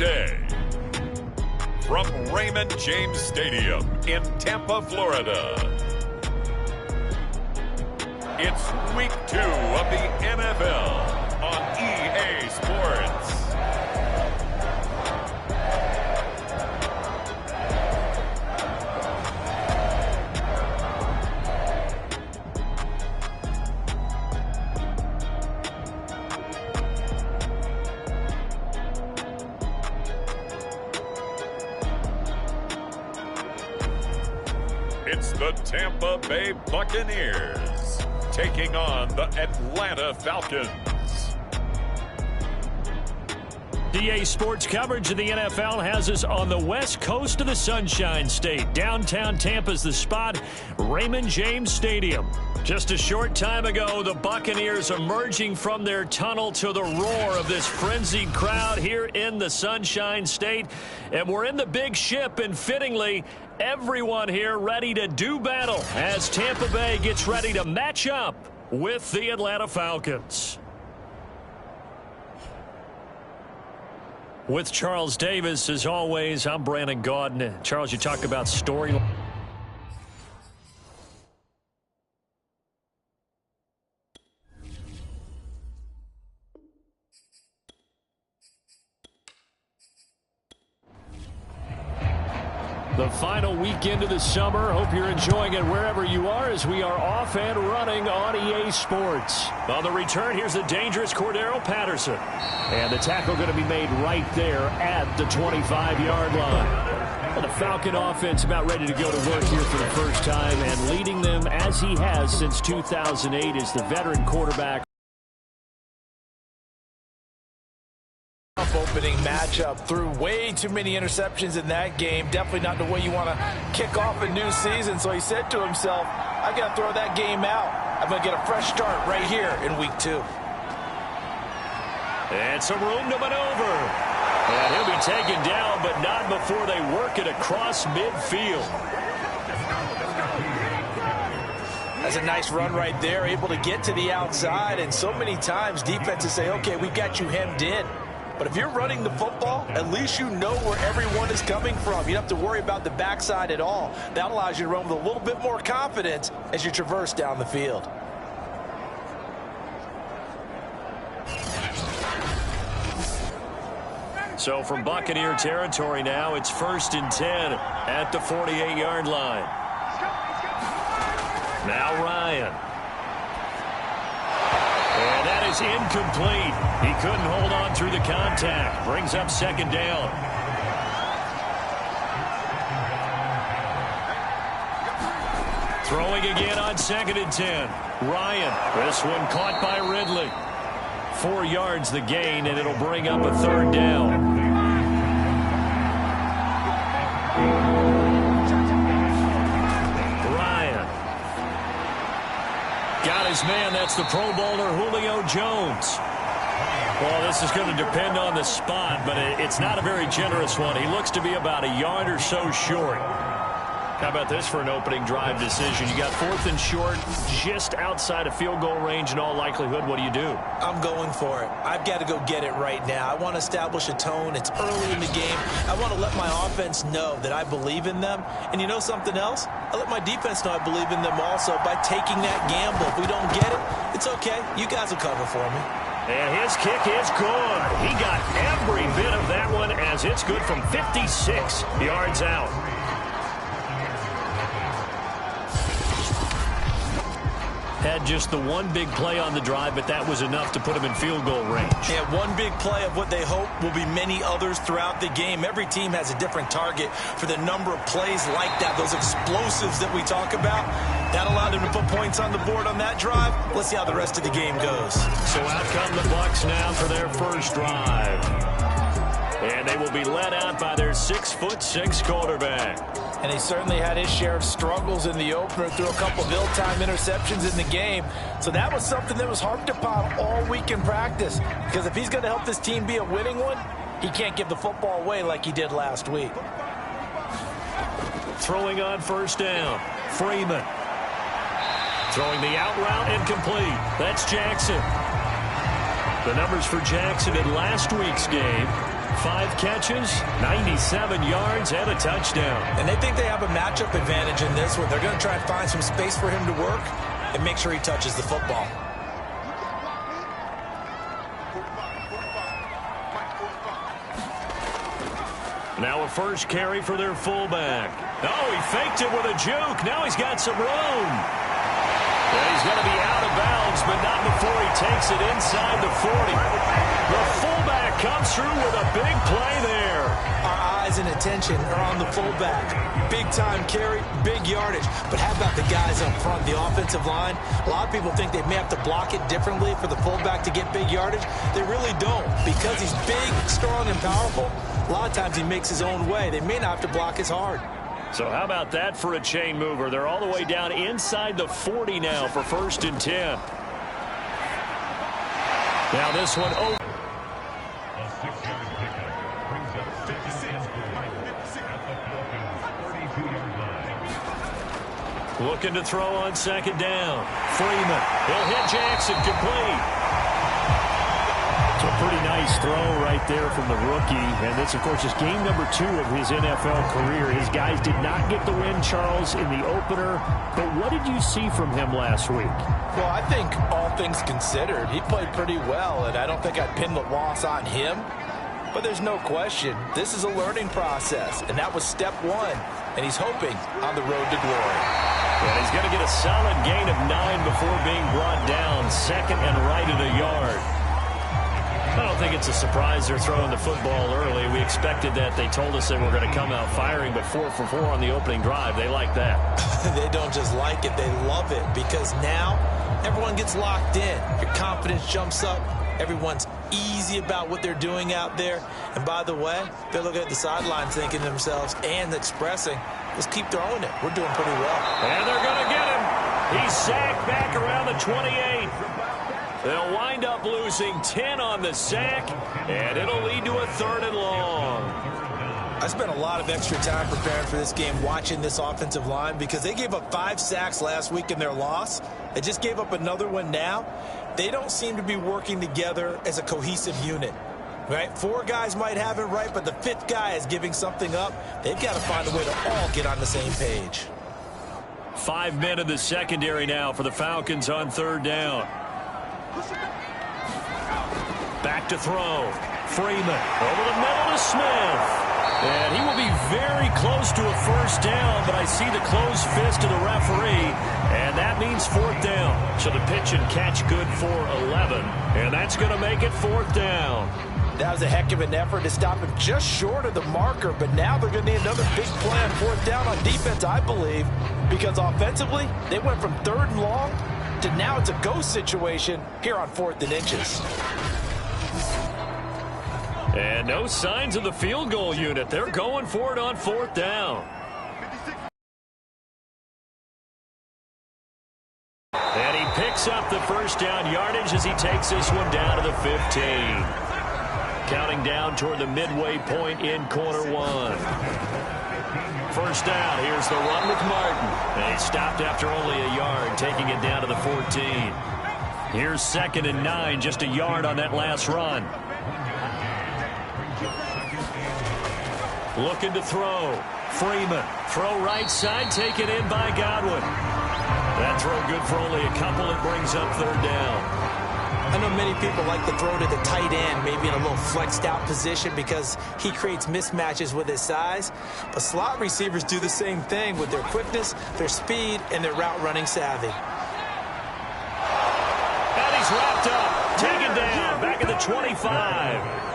day. From Raymond James Stadium in Tampa, Florida, it's Week 2 of the NFL on EA Sports. It's the Tampa Bay Buccaneers taking on the Atlanta Falcons. EA Sports coverage of the NFL has us on the west coast of the Sunshine State. Downtown Tampa's the spot, Raymond James Stadium. Just a short time ago, the Buccaneers emerging from their tunnel to the roar of this frenzied crowd here in the Sunshine State. And we're in the big ship, and fittingly, everyone here ready to do battle as Tampa Bay gets ready to match up with the Atlanta Falcons. With Charles Davis, as always, I'm Brandon Gaudin. Charles, you talk about storyline. The final weekend of the summer. Hope you're enjoying it wherever you are as we are off and running on EA Sports. On the return, here's the dangerous Cordero Patterson. And the tackle going to be made right there at the 25-yard line. Well, the Falcon offense about ready to go to work here for the first time, and leading them as he has since 2008 is the veteran quarterback. Opening matchup, threw way too many interceptions in that game. Definitely not the way you want to kick off a new season. So he said to himself, I got to throw that game out. I'm going to get a fresh start right here in week 2. And some room to maneuver. And he'll be taken down, but not before they work it across midfield. That's a nice run right there, able to get to the outside. And so many times defenses say, okay, we've got you hemmed in. But if you're running the football, at least you know where everyone is coming from. You don't have to worry about the backside at all. That allows you to run with a little bit more confidence as you traverse down the field. So from Buccaneer territory now, it's 1st and 10 at the 48-yard line. Now Ryan. And that is incomplete. He couldn't hold on through the contact. Brings up 2nd down. Throwing again on 2nd and 10. Ryan. This one caught by Ridley. 4 yards the gain, and it'll bring up a 3rd down. Got his man. That's the Pro Bowler Julio Jones. Well, this is going to depend on the spot, but it's not a very generous one. He looks to be about a yard or so short. How about this for an opening drive decision? You got 4th and short, just outside of field goal range in all likelihood. What do you do? I'm going for it. I've got to go get it right now. I want to establish a tone. It's early in the game. I want to let my offense know that I believe in them. And you know something else? I let my defense know I believe in them also by taking that gamble. If we don't get it, it's okay. You guys will cover for me. And his kick is good. He got every bit of that one as it's good from 56 yards out. Had just the one big play on the drive, but that was enough to put him in field goal range. Yeah, one big play of what they hope will be many others throughout the game. Every team has a different target for the number of plays like that, those explosives that we talk about. That allowed them to put points on the board on that drive. Let's see how the rest of the game goes. So out come the Bucs now for their first drive. And they will be led out by their 6'6" quarterback. And he certainly had his share of struggles in the opener, threw a couple of ill-timed interceptions in the game. So that was something that was harped upon all week in practice. Because if he's going to help this team be a winning one, he can't give the football away like he did last week. Throwing on 1st down, Freeman. Throwing the out route, incomplete. That's Jackson. The numbers for Jackson in last week's game. 5 catches, 97 yards, and a touchdown. And they think they have a matchup advantage in this one. They're going to try and find some space for him to work and make sure he touches the football. Now a first carry for their fullback. Oh, he faked it with a juke. Now he's got some room. And he's going to be out of bounds, but not before he takes it inside the 40. The fullback comes through with a big play there. Our eyes and attention are on the fullback. Big-time carry, big yardage. But how about the guys up front, the offensive line? A lot of people think they may have to block it differently for the fullback to get big yardage. They really don't. Because he's big, strong, and powerful, a lot of times he makes his own way. They may not have to block as hard. So how about that for a chain mover? They're all the way down inside the 40 now for 1st and 10. Now this one over. Looking to throw on 2nd down. Freeman. He'll hit Jackson complete. It's a pretty nice throw right there from the rookie. And this, of course, is game number 2 of his NFL career. His guys did not get the win, Charles, in the opener. But what did you see from him last week? Well, I think all things considered, he played pretty well. And I don't think I'd pin the loss on him. But there's no question, this is a learning process. And that was step 1. And he's hoping on the road to glory. And he's going to get a solid gain of 9 before being brought down. 2nd and right at a yard. I don't think it's a surprise they're throwing the football early. We expected that. They told us they were going to come out firing, but 4 for 4 on the opening drive. They like that. They don't just like it, they love it, because now everyone gets locked in. Your confidence jumps up. Everyone's easy about what they're doing out there. And by the way, they're looking at the sidelines thinking to themselves and expressing, let's keep throwing it. We're doing pretty well. And they're going to get him. He's sacked back around the 28. They'll wind up losing 10 on the sack, and it'll lead to a 3rd and long. I spent a lot of extra time preparing for this game, watching this offensive line, because they gave up 5 sacks last week in their loss. They just gave up another one now. They don't seem to be working together as a cohesive unit. Right? 4 guys might have it right, but the 5th guy is giving something up. They've got to find a way to all get on the same page. 5 men in the secondary now for the Falcons on 3rd down. Back to throw. Freeman over the middle to Smith. And he will be very close to a 1st down, but I see the closed fist of the referee, and that means 4th down. So the pitch and catch good for 11, and that's going to make it 4th down. That was a heck of an effort to stop him just short of the marker, but now they're going to need another big play on 4th down on defense, I believe, because offensively, they went from 3rd and long to now it's a go situation here on 4th and inches. And no signs of the field goal unit. They're going for it on 4th down. And he picks up the 1st down yardage as he takes this one down to the 15. Counting down toward the midway point in quarter 1. 1st down. Here's the run with Martin. And he stopped after only a yard, taking it down to the 14. Here's 2nd and 9, just a yard on that last run. Looking to throw. Freeman. Throw right side, taken in by Godwin. That throw good for only a couple. It brings up 3rd down. I know many people like to throw to the tight end, maybe in a little flexed out position because he creates mismatches with his size. But slot receivers do the same thing with their quickness, their speed, and their route running savvy. And he's wrapped up, taken down, back at the 25.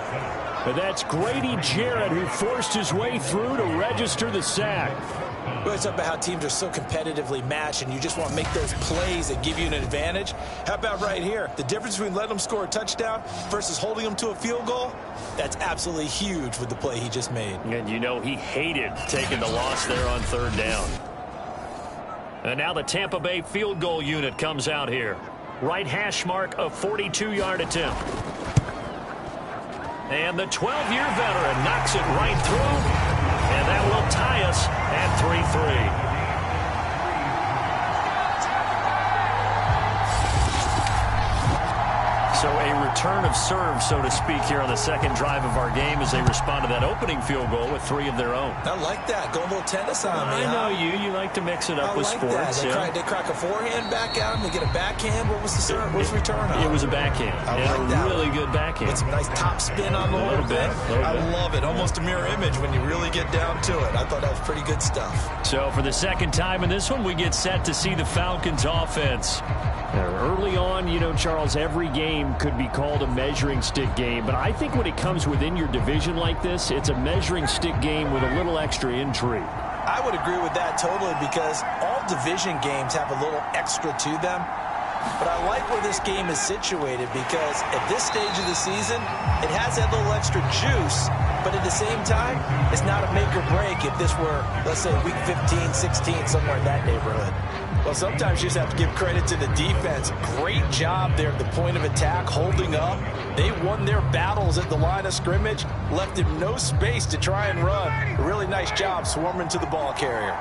But that's Grady Jarrett who forced his way through to register the sack. We always talk about how teams are so competitively matched and you just want to make those plays that give you an advantage. How about right here? The difference between letting them score a touchdown versus holding them to a field goal, that's absolutely huge with the play he just made. And you know he hated taking the loss there on 3rd down. And now the Tampa Bay field goal unit comes out here. Right hash mark, a 42-yard attempt. And the 12-year veteran knocks it right through. And that will tie us at 3-3. So a return of serve, so to speak, here on the second drive of our game as they respond to that opening field goal with 3 of their own. I like that. Go a little tennis on me. I know you like to mix it up with sports. They crack a forehand back at him. They get a backhand. What was the serve? What was the return on? It was a backhand. I like that. Really good backhand. With some nice top spin on the whole thing. I love it. Almost a mirror image when you really get down to it. I thought that was pretty good stuff. So for the second time in this one, we get set to see the Falcons offense. Early on, you know, Charles, every game could be called a measuring stick game. But I think when it comes within your division like this, it's a measuring stick game with a little extra intrigue. I would agree with that totally because all division games have a little extra to them. But I like where this game is situated because at this stage of the season, it has that little extra juice. But at the same time, it's not a make or break if this were, let's say, week 15, 16, somewhere in that neighborhood. Well, sometimes you just have to give credit to the defense. Great job there at the point of attack, holding up. They won their battles at the line of scrimmage, left him no space to try and run. A really nice job swarming to the ball carrier.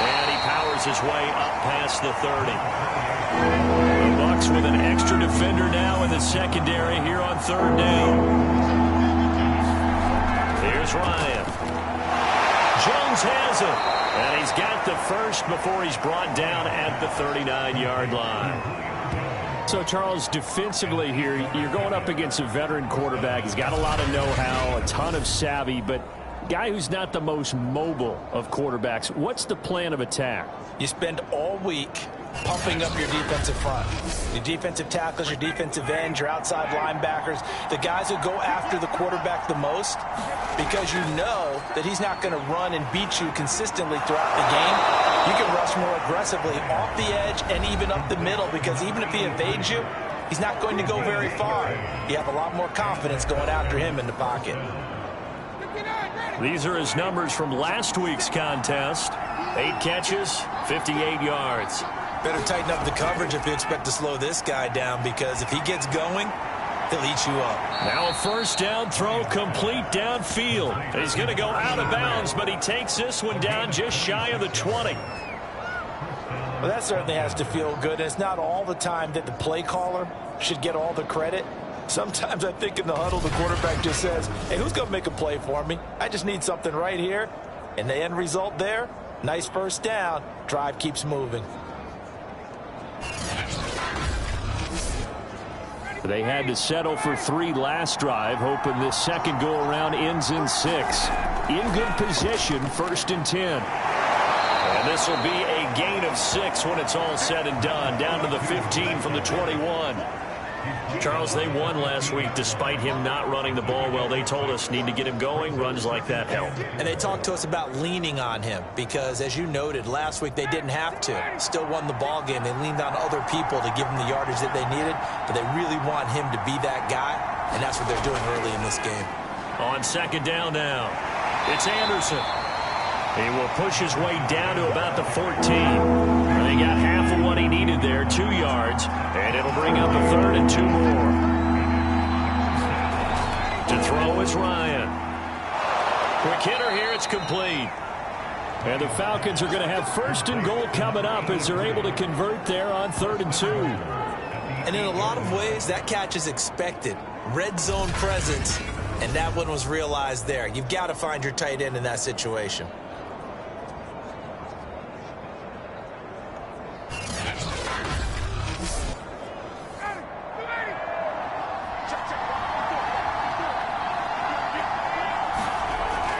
And he powers his way up past the 30. The Bucs with an extra defender now in the secondary here on third down. Here's Ryan. Jones has it. And he's got the first before he's brought down at the 39-yard line. So, Charles, defensively here, you're going up against a veteran quarterback. He's got a lot of know-how, a ton of savvy, but guy who's not the most mobile of quarterbacks. What's the plan of attack? You spend all week pumping up your defensive front. Your defensive tackles, your defensive ends, your outside linebackers, the guys who go after the quarterback the most, because you know that he's not going to run and beat you consistently throughout the game. You can rush more aggressively off the edge and even up the middle, because even if he evades you, he's not going to go very far. You have a lot more confidence going after him in the pocket. These are his numbers from last week's contest. 8 catches, 58 yards. Better tighten up the coverage if you expect to slow this guy down, because if he gets going, he'll eat you up. Now a first down throw complete downfield. He's going to go out of bounds, but he takes this one down just shy of the 20. Well, that certainly has to feel good. It's not all the time that the play caller should get all the credit. Sometimes I think in the huddle, the quarterback just says, hey, who's going to make a play for me? I just need something right here. And the end result there, nice first down. Drive keeps moving. They had to settle for 3 last drive, hoping this second go-around ends in 6. In good position, 1st and 10. And this will be a gain of 6 when it's all said and done, down to the 15 from the 21. Charles, they won last week despite him not running the ball well. They told us need to get him going. Runs like that help. And they talked to us about leaning on him because, as you noted, last week they didn't have to. Still won the ball game. They leaned on other people to give him the yardage that they needed, but they really want him to be that guy, and that's what they're doing early in this game. On second down now, it's Anderson. He will push his way down to about the 14. They got half of what he needed there, 2 yards, and it'll bring up a 3rd and 2 more. To throw is Ryan. Quick hitter here, it's complete. And the Falcons are going to have 1st and goal coming up as they're able to convert there on 3rd and 2. And in a lot of ways, that catch is expected. Red zone presence, and that one was realized there. You've got to find your tight end in that situation.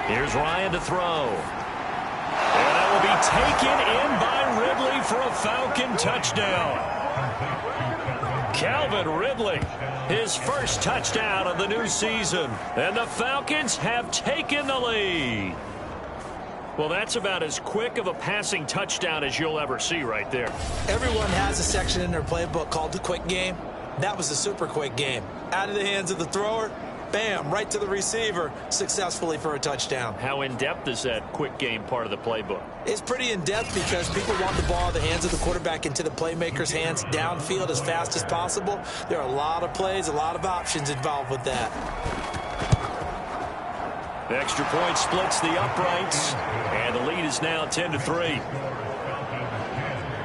Here's Ryan to throw. And that will be taken in by Ridley for a Falcon touchdown. Calvin Ridley, his first touchdown of the new season. And the Falcons have taken the lead. Well, that's about as quick of a passing touchdown as you'll ever see right there. Everyone has a section in their playbook called the quick game. That was a super quick game. Out of the hands of the thrower, bam, right to the receiver, successfully for a touchdown. How in-depth is that quick game part of the playbook? It's pretty in-depth because people want the ball in the hands of the quarterback into the playmaker's hands downfield as fast as possible. There are a lot of plays, a lot of options involved with that. The extra point splits the uprights, and the lead is now 10-3.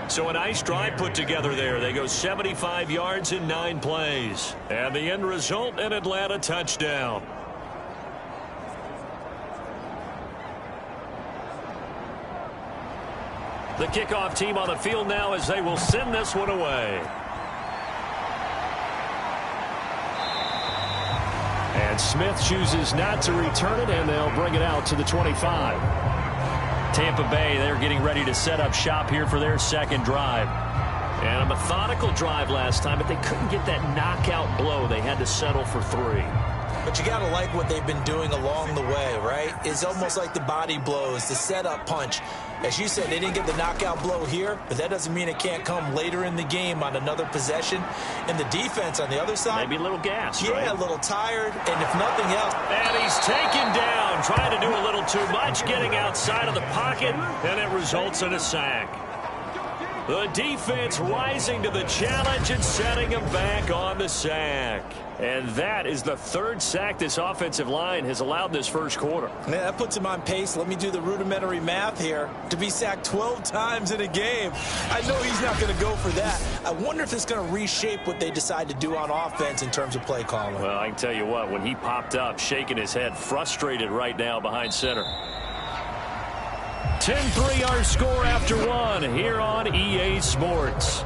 So a nice drive put together there. They go 75 yards in 9 plays. And the end result, an Atlanta touchdown. The kickoff team on the field now as they will send this one away. And Smith chooses not to return it, and they'll bring it out to the 25. Tampa Bay, they're getting ready to set up shop here for their second drive. And a methodical drive last time, but they couldn't get that knockout blow. They had to settle for 3. But you got to like what they've been doing along the way, right? It's almost like the body blows, the setup punch. As you said, they didn't get the knockout blow here, but that doesn't mean it can't come later in the game on another possession. And the defense on the other side. Maybe a little gas, yeah, right? a little tired, and if nothing else. And he's taken down, trying to do a little too much, getting outside of the pocket, and it results in a sack. The defense rising to the challenge and setting him back on the sack. And that is the 3rd sack this offensive line has allowed this first quarter. Yeah, that puts him on pace. Let me do the rudimentary math here. To be sacked 12 times in a game. I know he's not going to go for that. I wonder if it's going to reshape what they decide to do on offense in terms of play calling. Well, I can tell you what, when he popped up, shaking his head, frustrated right now behind center. 10-3 our score after 1 here on EA Sports.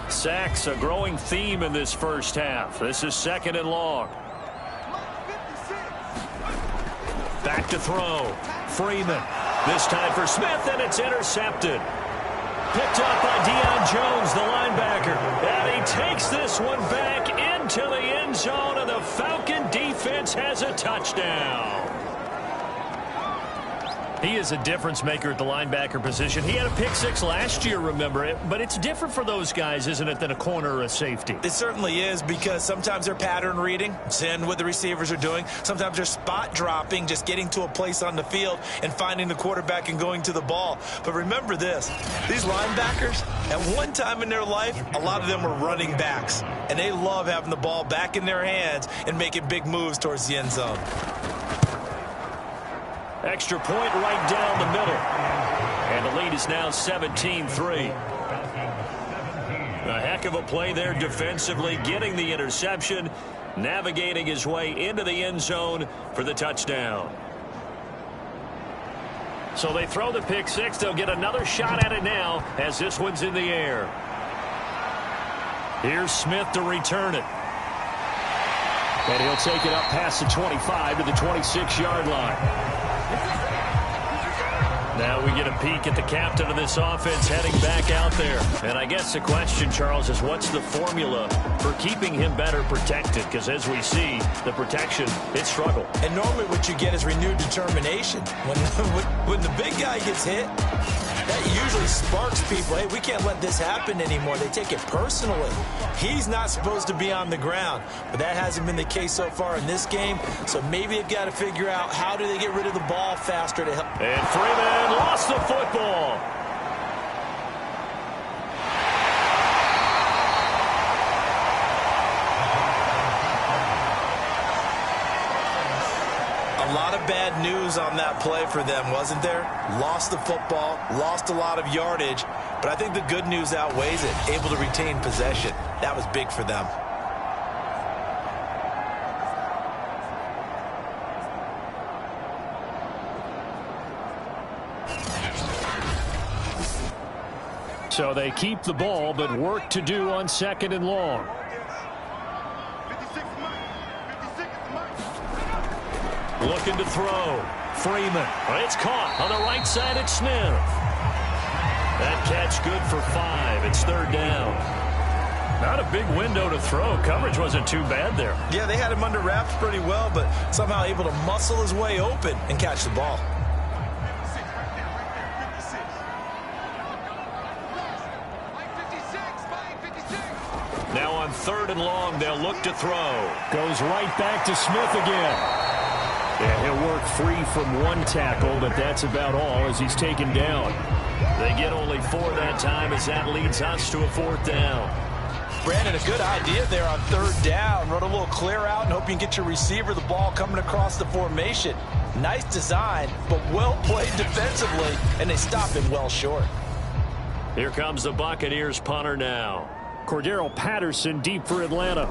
Sacks, a growing theme in this first half. This is 2nd and long. Back to throw. Freeman. This time for Smith, and it's intercepted. Picked up by Deion Jones, the linebacker. And he takes this one back into the end zone, and the Falcon defense has a touchdown. He is a difference maker at the linebacker position. He had a pick 6 last year, remember it. But it's different for those guys, isn't it, than a corner or a safety? It certainly is, because sometimes they're pattern reading, seeing what the receivers are doing. Sometimes they're spot dropping, just getting to a place on the field and finding the quarterback and going to the ball. But remember this, these linebackers, at one time in their life, a lot of them were running backs. And they love having the ball back in their hands and making big moves towards the end zone. Extra point right down the middle. And the lead is now 17-3. A heck of a play there defensively, getting the interception, navigating his way into the end zone for the touchdown. So they throw the pick 6. They'll get another shot at it now as this one's in the air. Here's Smith to return it. And he'll take it up past the 25 to the 26-yard line. Now we get a peek at the captain of this offense heading back out there. And I guess the question, Charles, is what's the formula for keeping him better protected? Because as we see, the protection, it struggled. And normally what you get is renewed determination. When the big guy gets hit, that usually sparks people. Hey, we can't let this happen anymore. They take it personally. He's not supposed to be on the ground, but that hasn't been the case so far in this game. So maybe they've got to figure out how do they get rid of the ball faster to help. And Freeman lost the football. A lot of bad news on that play for them, wasn't there? Lost the football, lost a lot of yardage, but I think the good news outweighs it. Able to retain possession. That was big for them. So they keep the ball, but work to do on 2nd and long. Looking to throw. Freeman. It's caught on the right side. It's Smith. That catch good for 5. It's 3rd down. Not a big window to throw. Coverage wasn't too bad there. Yeah, they had him under wraps pretty well, but somehow able to muscle his way open and catch the ball. Now on 3rd and long, they'll look to throw. Goes right back to Smith again. Yeah, he'll work free from one tackle, but that's about all as he's taken down. They get only 4 that time as that leads us to a 4th down. Brandon, a good idea there on 3rd down. Run a little clear out and hope you can get your receiver the ball coming across the formation. Nice design, but well played defensively, and they stop him well short. Here comes the Buccaneers punter now. Cordero Patterson deep for Atlanta.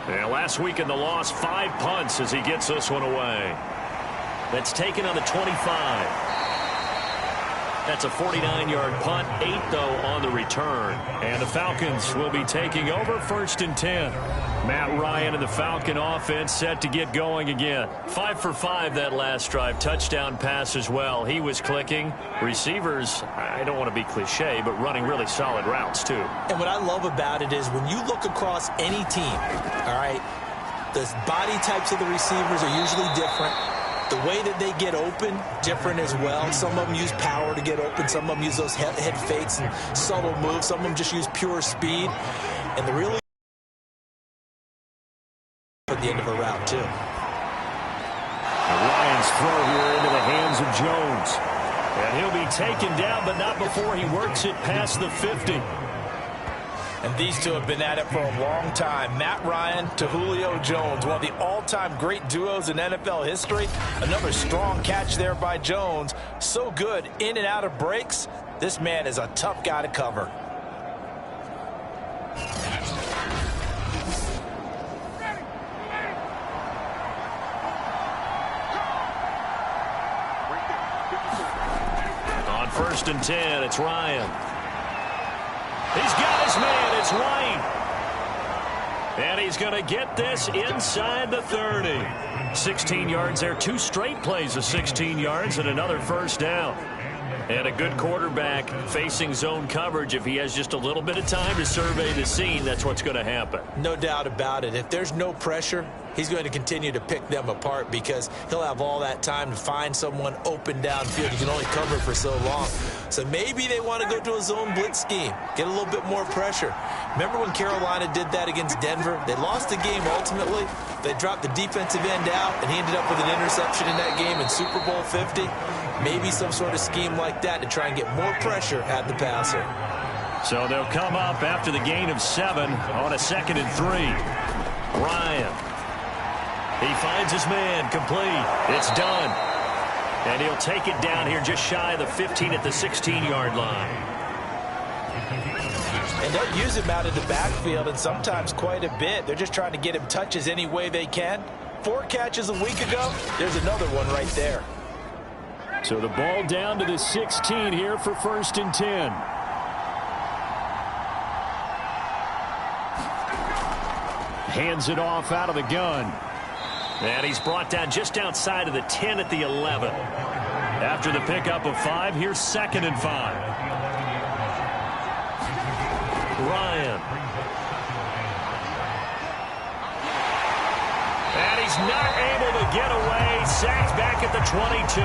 And last week in the loss, 5 punts as he gets this one away. That's taken on the 25. That's a 49-yard punt, 8, though, on the return. And the Falcons will be taking over 1st and 10. Matt Ryan and the Falcon offense set to get going again. 5 for 5 that last drive. Touchdown pass as well. He was clicking. Receivers, I don't want to be cliche, but running really solid routes, too. And what I love about it is when you look across any team, all right, the body types of the receivers are usually different. The way that they get open, different as well. Some of them use power to get open. Some of them use those head fakes and subtle moves. Some of them just use pure speed. And the really at the end of a route, too. Ryan's throw here into the hands of Jones. And he'll be taken down, but not before he works it past the 50. And these two have been at it for a long time. Matt Ryan to Julio Jones, one of the all-time great duos in NFL history. Another strong catch there by Jones. So good in and out of breaks. This man is a tough guy to cover. On 1st and 10, it's Ryan. He's got his man. It's White. And he's going to get this inside the 30. 16 yards there. 2 straight plays of 16 yards and another first down. And a good quarterback facing zone coverage. If he has just a little bit of time to survey the scene, that's what's going to happen. No doubt about it. If there's no pressure, he's going to continue to pick them apart because he'll have all that time to find someone open downfield. He can only cover for so long. So maybe they want to go to a zone blitz scheme, get a little bit more pressure. Remember when Carolina did that against Denver? They lost the game ultimately. They dropped the defensive end out, and he ended up with an interception in that game in Super Bowl 50. Maybe some sort of scheme like that to try and get more pressure at the passer. So they'll come up after the gain of 7 on a 2nd and 3. Ryan. He finds his man complete. It's done. And he'll take it down here just shy of the 15 at the 16-yard line. And they'll use him out in the backfield, and sometimes quite a bit. They're just trying to get him touches any way they can. 4 catches a week ago. There's another one right there. So the ball down to the 16 here for 1st and 10. Hands it off out of the gun. And he's brought down just outside of the 10 at the 11. After the pickup of 5, here's 2nd and 5. Ryan. And he's not able to get away. Sacked back at the 22.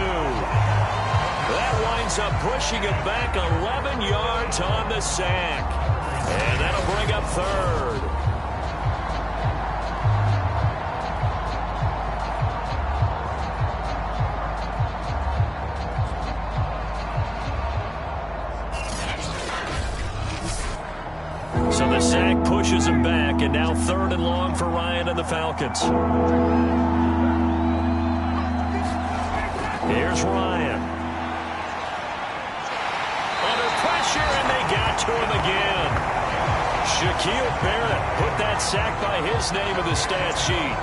That winds up pushing him back 11 yards on the sack. And that'll bring up 3rd. So the sack pushes him back, and now 3rd and long for Ryan and the Falcons. Here's Ryan. Under pressure, and they got to him again. Shaquille Barrett put that sack by his name in the stat sheet.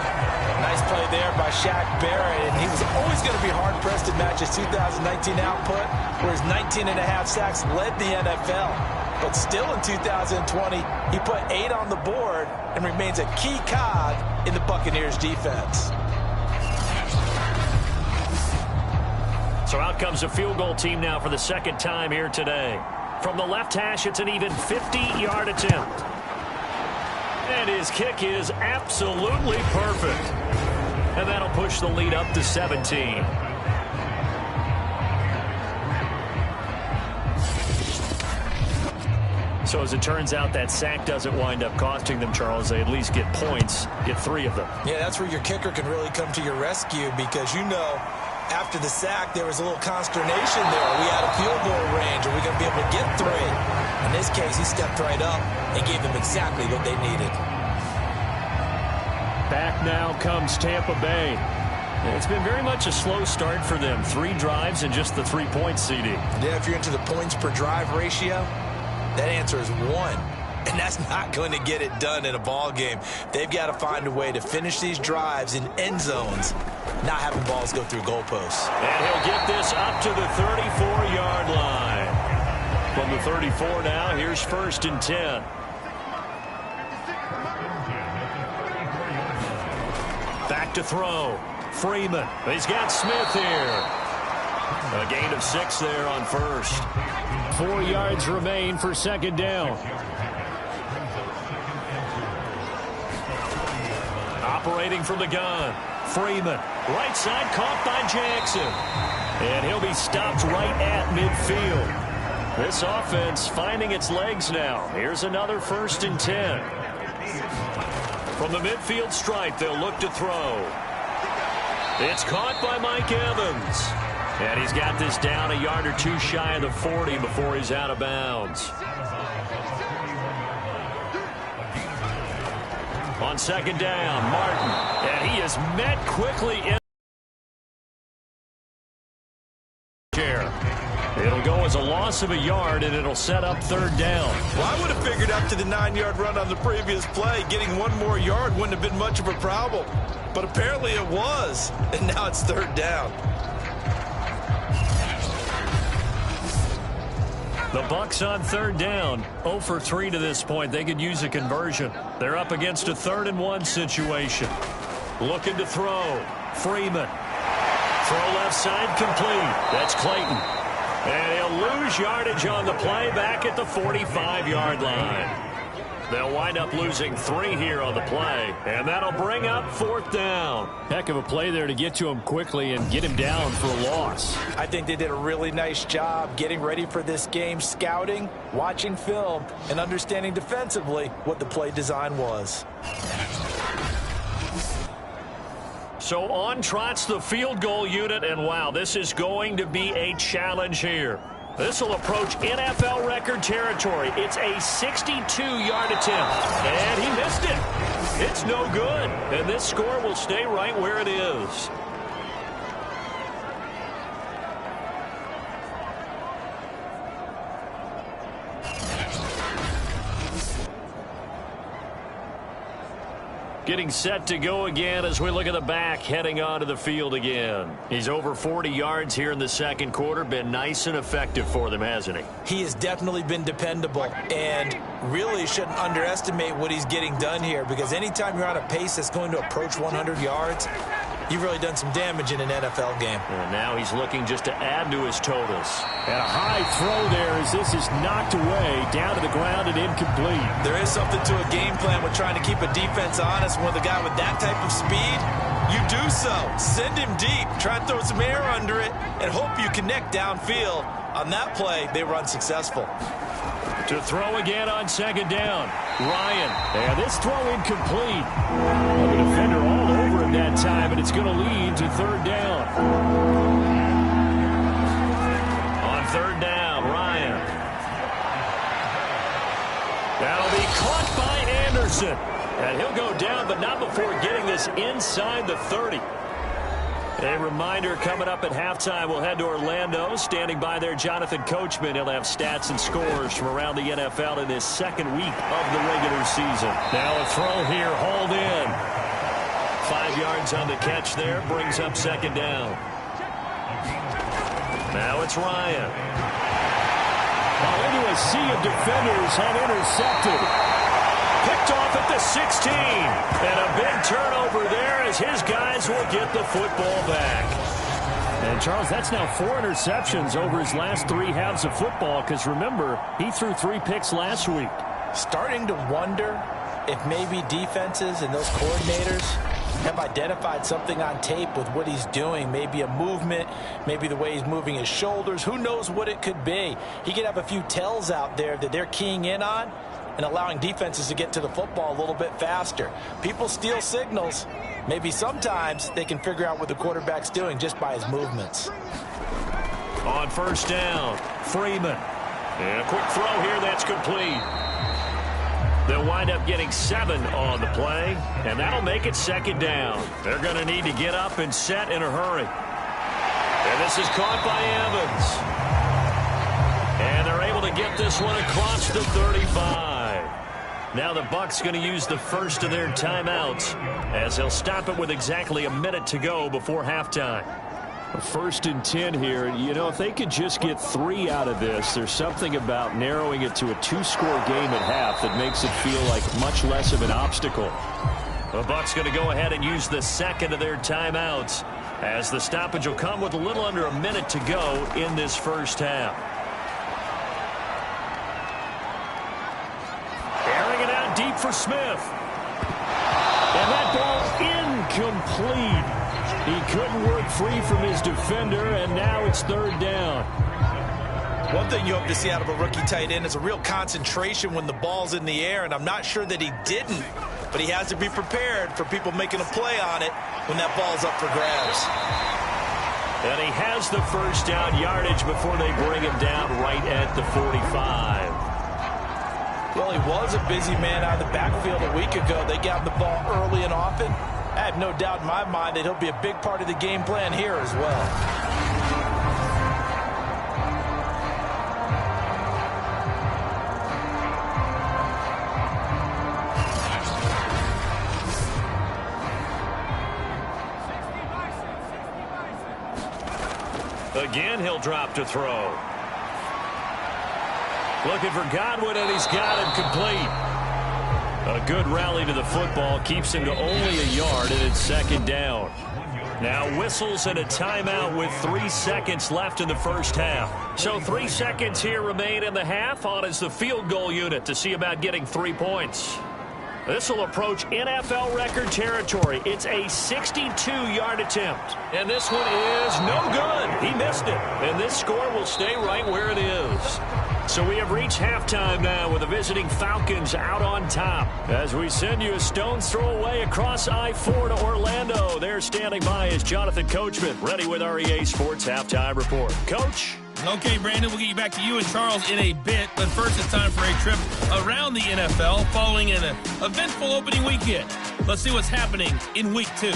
Nice play there by Shaq Barrett, and he was always going to be hard-pressed to match his 2019 output, where his 19.5 sacks led the NFL. But still in 2020, he put 8 on the board and remains a key cog in the Buccaneers defense. So out comes a field goal team now for the 2nd time here today. From the left hash, it's an even 50-yard attempt. And his kick is absolutely perfect. And that'll push the lead up to 17. So as it turns out, that sack doesn't wind up costing them, Charles. They at least get points, get 3 of them. Yeah, that's where your kicker can really come to your rescue because, you know, after the sack, there was a little consternation there. Are we out of field goal range? Are we going to be able to get 3? In this case, he stepped right up and gave them exactly what they needed. Back now comes Tampa Bay. It's been very much a slow start for them. 3 drives and just the 3-point CD. Yeah, if you're into the points per drive ratio, that answer is 1. And that's not going to get it done in a ball game. They've got to find a way to finish these drives in end zones, not having balls go through goalposts. And he'll get this up to the 34-yard line. From the 34 now, here's 1st and 10. Back to throw. Freeman. He's got Smith here. A gain of 6 there on 1st. 4 yards remain for 2nd down. Operating from the gun. Freeman. Right side caught by Jackson. And he'll be stopped right at midfield. This offense finding its legs now. Here's another 1st and 10. From the midfield stripe, they'll look to throw. It's caught by Mike Evans. And he's got this down a yard or 2 shy of the 40 before he's out of bounds. On 2nd down, Martin. And he is met quickly in chair. It'll go as a loss of a yard, and it'll set up 3rd down. Well, I would have figured up to the 9-yard run on the previous play. Getting 1 more yard wouldn't have been much of a problem. But apparently it was, and now it's 3rd down. The Bucs on 3rd down, 0 for 3 to this point. They could use a conversion. They're up against a 3rd and 1 situation. Looking to throw. Freeman. Throw left side complete. That's Clayton. And he'll lose yardage on the play back at the 45-yard line. They'll wind up losing 3 here on the play, and that'll bring up 4th down. Heck of a play there to get to him quickly and get him down for a loss. I think they did a really nice job getting ready for this game, scouting, watching film, and understanding defensively what the play design was. So on trots the field goal unit, and wow, this is going to be a challenge here. This will approach NFL record territory. It's a 62-yard attempt, and he missed it. It's no good, and this score will stay right where it is. Getting set to go again as we look at the back heading onto the field again. He's over 40 yards here in the 2nd quarter. Been nice and effective for them, hasn't he? He has definitely been dependable, and really shouldn't underestimate what he's getting done here, because anytime you're on a pace that's going to approach 100 yards, you've really done some damage in an NFL game. And now he's looking just to add to his totals. And a high throw there as this is knocked away, down to the ground and incomplete. There is something to a game plan with trying to keep a defense honest. With a guy with that type of speed, you do so. Send him deep, try and throw some air under it, and hope you connect downfield. On that play, they run successful. To throw again on 2nd down, Ryan. And this throw incomplete. The defender all over him that time, and it's going to lead to 3rd down. On 3rd down, Ryan. That'll be caught by Anderson. And he'll go down, but not before getting this inside the 30. A reminder, coming up at halftime, we'll head to Orlando. Standing by there, Jonathan Coachman. He'll have stats and scores from around the NFL in this 2nd week of the regular season. Now a throw here, hauled in. 5 yards on the catch there, brings up 2nd down. Now it's Ryan. Into a sea of defenders, unintercepted. Picked off at the 16. And a big turnover there as his guys will get the football back. And, Charles, that's now 4 interceptions over his last 3 halves of football, because, remember, he threw 3 picks last week. Starting to wonder if maybe defenses and those coordinators have identified something on tape with what he's doing. Maybe a movement, maybe the way he's moving his shoulders. Who knows what it could be? He could have a few tells out there that they're keying in on and allowing defenses to get to the football a little bit faster. People steal signals. Maybe sometimes they can figure out what the quarterback's doing just by his movements. On 1st down, Freeman. And a quick throw here, that's complete. They'll wind up getting 7 on the play, and that'll make it 2nd down. They're going to need to get up and set in a hurry. And this is caught by Evans. And they're able to get this one across the 35. Now the Bucs going to use the first of their timeouts as they'll stop it with exactly a minute to go before halftime. 1st and 10 here. You know, if they could just get 3 out of this, there's something about narrowing it to a 2-score game at half that makes it feel like much less of an obstacle. The Bucs going to go ahead and use the second of their timeouts as the stoppage will come with a little under a minute to go in this first half. Airing it out deep for Smith. And that ball incomplete. He couldn't work free from his defender, and now it's 3rd down. One thing you hope to see out of a rookie tight end is a real concentration when the ball's in the air, and I'm not sure that he didn't, but he has to be prepared for people making a play on it when that ball's up for grabs. And he has the first down yardage before they bring him down right at the 45. Well, he was a busy man out of the backfield a week ago. They got him the ball early and often. I have no doubt in my mind that he'll be a big part of the game plan here as well. Again, he'll drop to throw. Looking for Godwin, and he's got him complete. A good rally to the football keeps him to only a yard, and it's 2nd down. Now whistles and a timeout with 3 seconds left in the first half. So 3 seconds here remain in the half on as the field goal unit to see about getting 3 points. This will approach NFL record territory. It's a 62-yard attempt. And this one is no good. He missed it. And this score will stay right where it is. So we have reached halftime now with the visiting Falcons out on top. As we send you a stone's throw away across I-4 to Orlando. There standing by is Jonathan Coachman, ready with our EA Sports Halftime Report. Coach? Okay, Brandon, we'll get you back to you and Charles in a bit. But first, it's time for a trip around the NFL following an eventful opening weekend. Let's see what's happening in Week 2.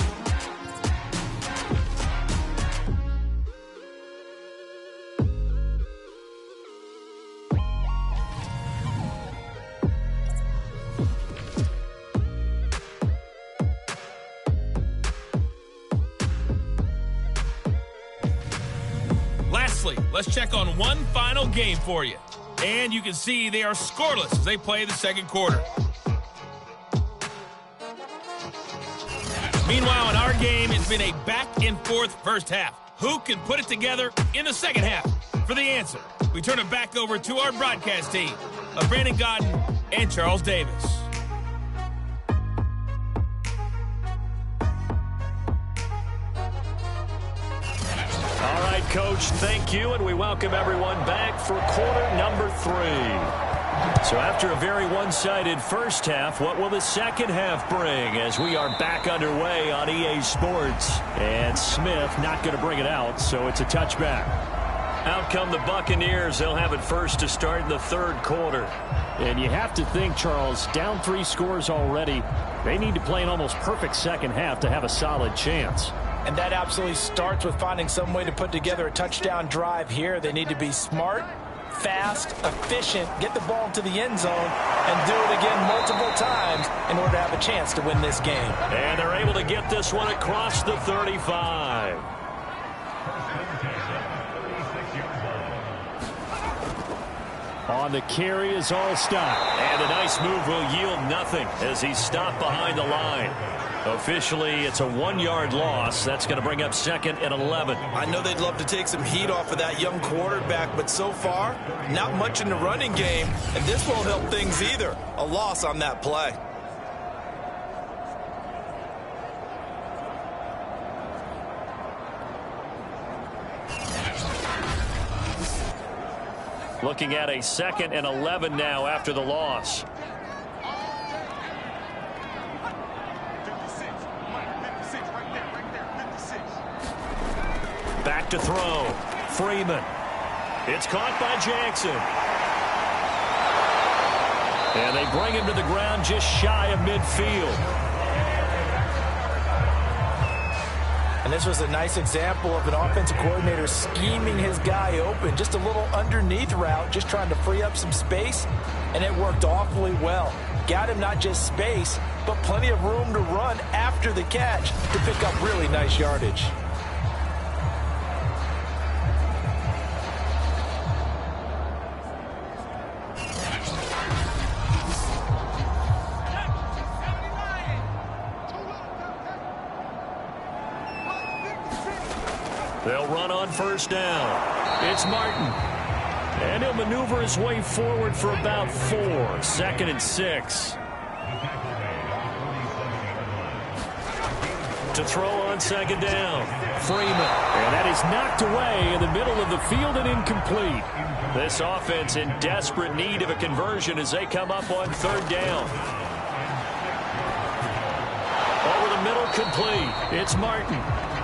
Let's check on one final game for you. And you can see they are scoreless as they play the second quarter. Meanwhile, in our game, it's been a back-and-forth first half. Who can put it together in the second half? For the answer, we turn it back over to our broadcast team of Brandon Godden and Charles Davis. All right, Coach, thank you, and we welcome everyone back for quarter number 3. So after a very one-sided first half, what will the second half bring as we are back underway on EA Sports? And Smith not going to bring it out, so it's a touchback. Out come the Buccaneers. They'll have it first to start in the third quarter. And you have to think, Charles, down 3 scores already. They need to play an almost perfect second half to have a solid chance. And that absolutely starts with finding some way to put together a touchdown drive here. They need to be smart, fast, efficient, get the ball to the end zone, and do it again multiple times in order to have a chance to win this game. And they're able to get this one across the 35. On the carry is All-Stop. And a nice move will yield nothing as he's stopped behind the line. Officially, it's a 1-yard loss. That's going to bring up 2nd and 11. I know they'd love to take some heat off of that young quarterback, but so far, not much in the running game, and this won't help things either. A loss on that play. Looking at a 2nd and 11 now after the loss. Back to throw. Freeman. It's caught by Jackson. And they bring him to the ground just shy of midfield. And this was a nice example of an offensive coordinator scheming his guy open. Just a little underneath route, just trying to free up some space. And it worked awfully well. Got him not just space, but plenty of room to run after the catch to pick up really nice yardage. They'll run on first down. It's Martin. And he'll maneuver his way forward for about 4. 2nd and 6. To throw on 2nd down. Freeman. And that is knocked away in the middle of the field and incomplete. This offense in desperate need of a conversion as they come up on 3rd down. Over the middle, complete. It's Martin.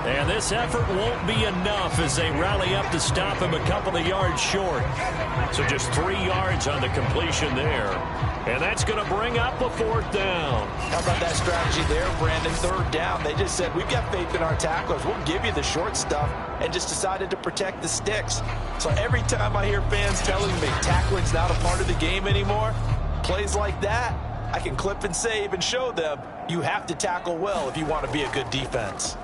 And this effort won't be enough as they rally up to stop him a couple of yards short. So just 3 yards on the completion there. And that's going to bring up a 4th down. How about that strategy there, Brandon? 3rd down. They just said, we've got faith in our tacklers. We'll give you the short stuff, and just decided to protect the sticks. So every time I hear fans telling me tackling's not a part of the game anymore, plays like that, I can clip and save and show them you have to tackle well if you want to be a good defense.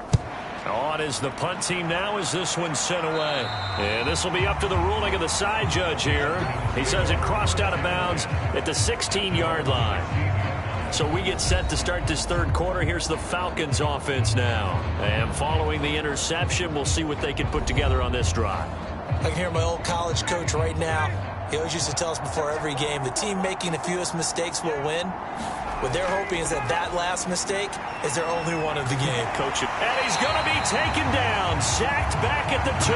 On is the punt team now as this one's sent away. And this will be up to the ruling of the side judge here. He says it crossed out of bounds at the 16-yard line. So we get set to start this 3rd quarter. Here's the Falcons offense now. And following the interception, we'll see what they can put together on this drive. I can hear my old college coach right now. He always used to tell us before every game, the team making the fewest mistakes will win. What they're hoping is that that last mistake is their only one of the game. Coach, and he's going to be taken down, sacked back at the 2.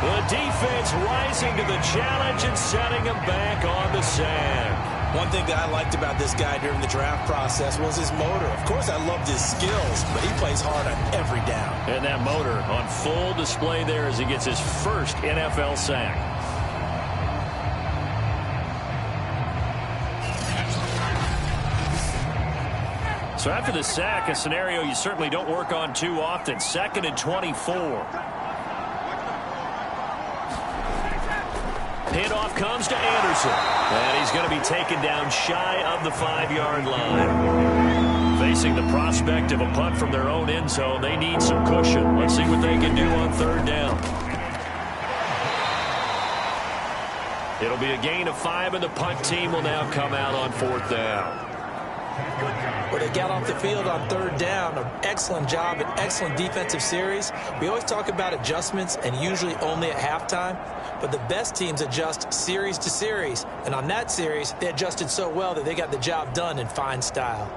The defense rising to the challenge and setting him back on the sack. One thing that I liked about this guy during the draft process was his motor. Of course, I loved his skills, but he plays hard on every down. And that motor on full display there as he gets his first NFL sack. So after the sack, a scenario you certainly don't work on too often. 2nd and 24. Handoff comes to Anderson. And he's going to be taken down shy of the 5-yard line. Facing the prospect of a punt from their own end zone, they need some cushion. Let's see what they can do on 3rd down. It'll be a gain of 5, and the punt team will now come out on 4th down. Well, they got off the field on 3rd down. An excellent job, an excellent defensive series. We always talk about adjustments, and usually only at halftime. But the best teams adjust series to series. And on that series, they adjusted so well that they got the job done in fine style.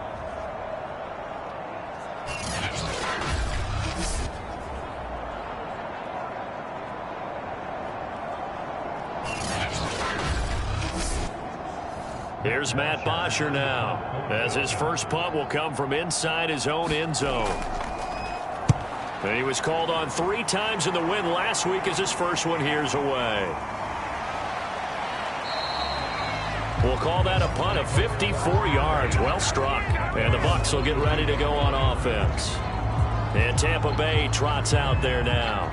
Here's Matt Bosher now, as his first punt will come from inside his own end zone. And he was called on 3 times in the win last week as his first one here's away. We'll call that a punt of 54 yards. Well struck. And the Bucs will get ready to go on offense. And Tampa Bay trots out there now,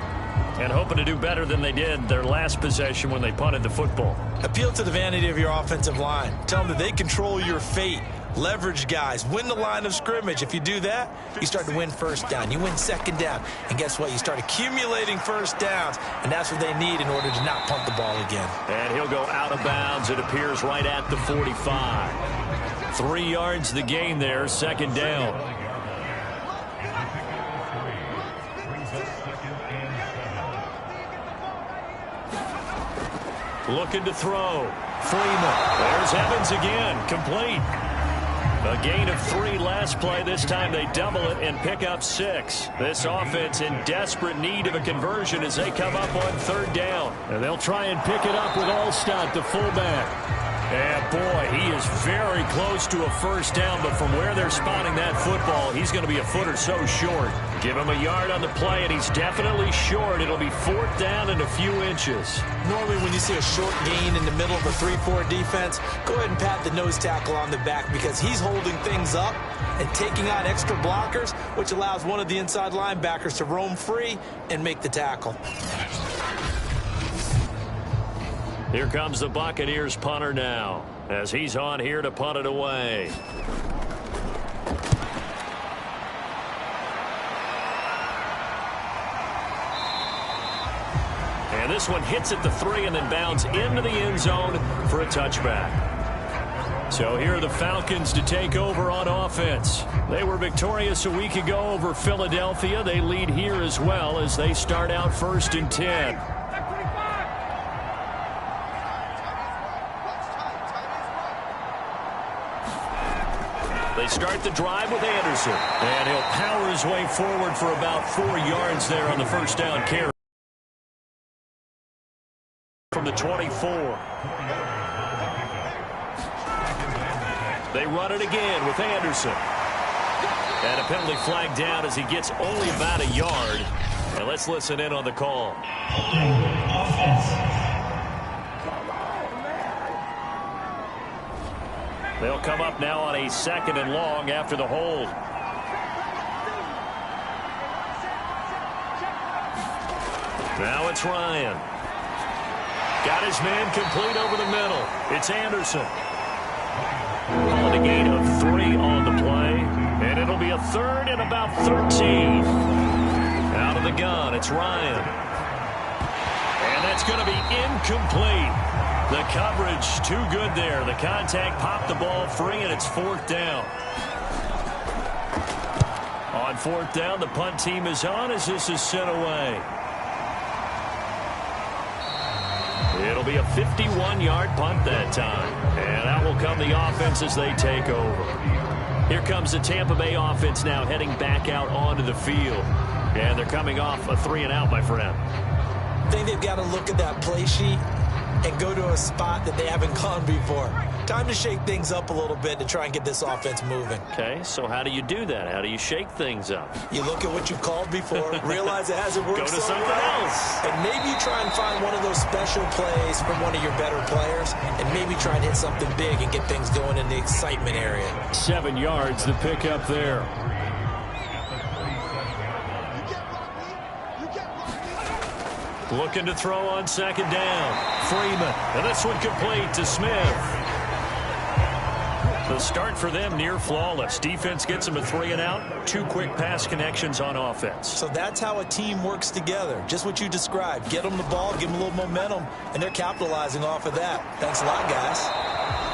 and hoping to do better than they did their last possession when they punted the football. Appeal to the vanity of your offensive line. Tell them that they control your fate. Leverage guys. Win the line of scrimmage. If you do that, you start to win 1st down. You win 2nd down. And guess what? You start accumulating 1st downs. And that's what they need in order to not punt the ball again. And he'll go out of bounds. It appears right at the 45. 3 yards the gain there. 2nd down. Looking to throw. Freeman. There's Evans again. Complete. A gain of 3 last play. This time they double it and pick up 6. This offense in desperate need of a conversion as they come up on 3rd down. And they'll try and pick it up with Allstott, the fullback. And boy, he is very close to a first down, but from where they're spotting that football, he's going to be a foot or so short. Give him a yard on the play, and he's definitely short. It'll be 4th down and a few inches. Normally when you see a short gain in the middle of a 3-4 defense, go ahead and pat the nose tackle on the back because he's holding things up and taking on extra blockers, which allows one of the inside linebackers to roam free and make the tackle. Here comes the Buccaneers punter now, as he's on here to punt it away. And this one hits at the 3 and then bounds into the end zone for a touchback. So here are the Falcons to take over on offense. They were victorious a week ago over Philadelphia. They lead here as well as they start out 1st and 10. They start the drive with Anderson. And he'll power his way forward for about 4 yards there on the first down carry. From the 24. They run it again with Anderson. And a penalty flag down as he gets only about a yard. And let's listen in on the call. They'll come up now on a 2nd and long after the hold. Now it's Ryan. Got his man complete over the middle. It's Anderson. Calling a gain of 3 on the play. And it'll be a 3rd and about 13. Out of the gun, it's Ryan. And that's going to be incomplete. The coverage too good there. The contact popped the ball free, and it's 4th down. On 4th down, the punt team is on as this is sent away. It'll be a 51-yard punt that time. And out will come the offense as they take over. Here comes the Tampa Bay offense now heading back out onto the field. And they're coming off a 3-and-out, my friend. I think they've got to look at that play sheet and go to a spot that they haven't gone before. Time to shake things up a little bit to try and get this offense moving. Okay, so how do you do that? How do you shake things up? You look at what you've called before, realize it hasn't worked Go to so something well, else. and maybe you try and find one of those special plays from one of your better players, and maybe try and hit something big and get things going in the excitement area. 7 yards, the pickup there. Looking to throw on 2nd down. Freeman. And this one complete to Smith. The start for them near flawless. Defense gets them a 3-and-out. 2 quick pass connections on offense. So that's how a team works together. Just what you described. Get them the ball, give them a little momentum, and they're capitalizing off of that. Thanks a lot, guys.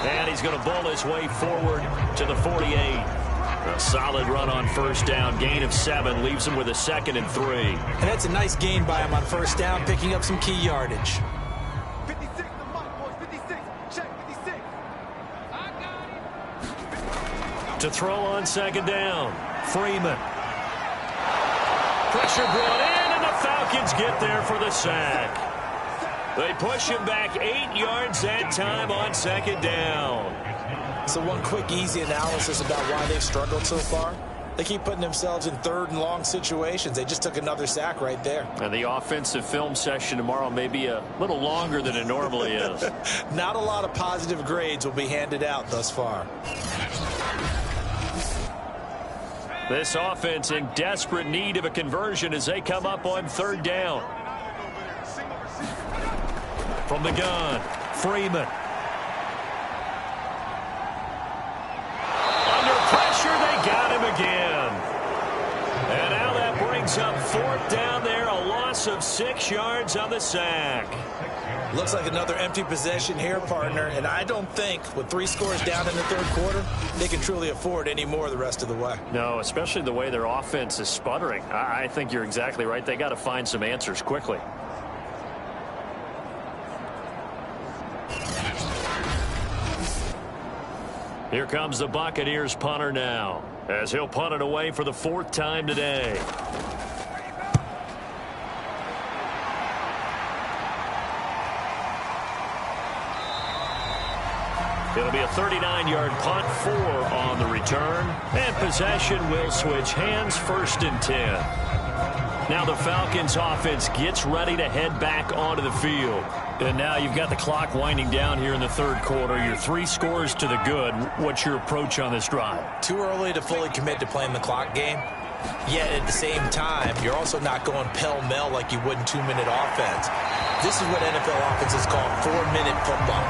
And he's going to bowl his way forward to the 48. A solid run on 1st down. Gain of 7 leaves him with a 2nd and 3. And that's a nice gain by him on 1st down, picking up some key yardage. 56, the mic, boys. 56. Check 56. I got him. To throw on 2nd down. Freeman. Pressure brought in, and the Falcons get there for the sack. They push him back 8 yards that time on 2nd down. So one quick, easy analysis about why they've struggled so far. They keep putting themselves in 3rd and long situations. They just took another sack right there. And the offensive film session tomorrow may be a little longer than it normally is. Not a lot of positive grades will be handed out thus far. This offense in desperate need of a conversion as they come up on 3rd down. From the gun, Freeman. Got him again. And now that brings up 4th down there. A loss of 6 yards on the sack. Looks like another empty possession here, partner. And I don't think with 3 scores down in the 3rd quarter, they can truly afford any more the rest of the way. No, especially the way their offense is sputtering. I think you're exactly right. They got to find some answers quickly. Here comes the Buccaneers punter now, as he'll punt it away for the 4th time today. It'll be a 39-yard punt, 4 on the return. And possession will switch hands, 1st and 10. Now the Falcons offense gets ready to head back onto the field. And now you've got the clock winding down here in the third quarter. You're 3 scores to the good. What's your approach on this drive? Too early to fully commit to playing the clock game. Yet at the same time, you're also not going pell-mell like you would in 2-minute offense. This is what NFL offenses call 4-minute football.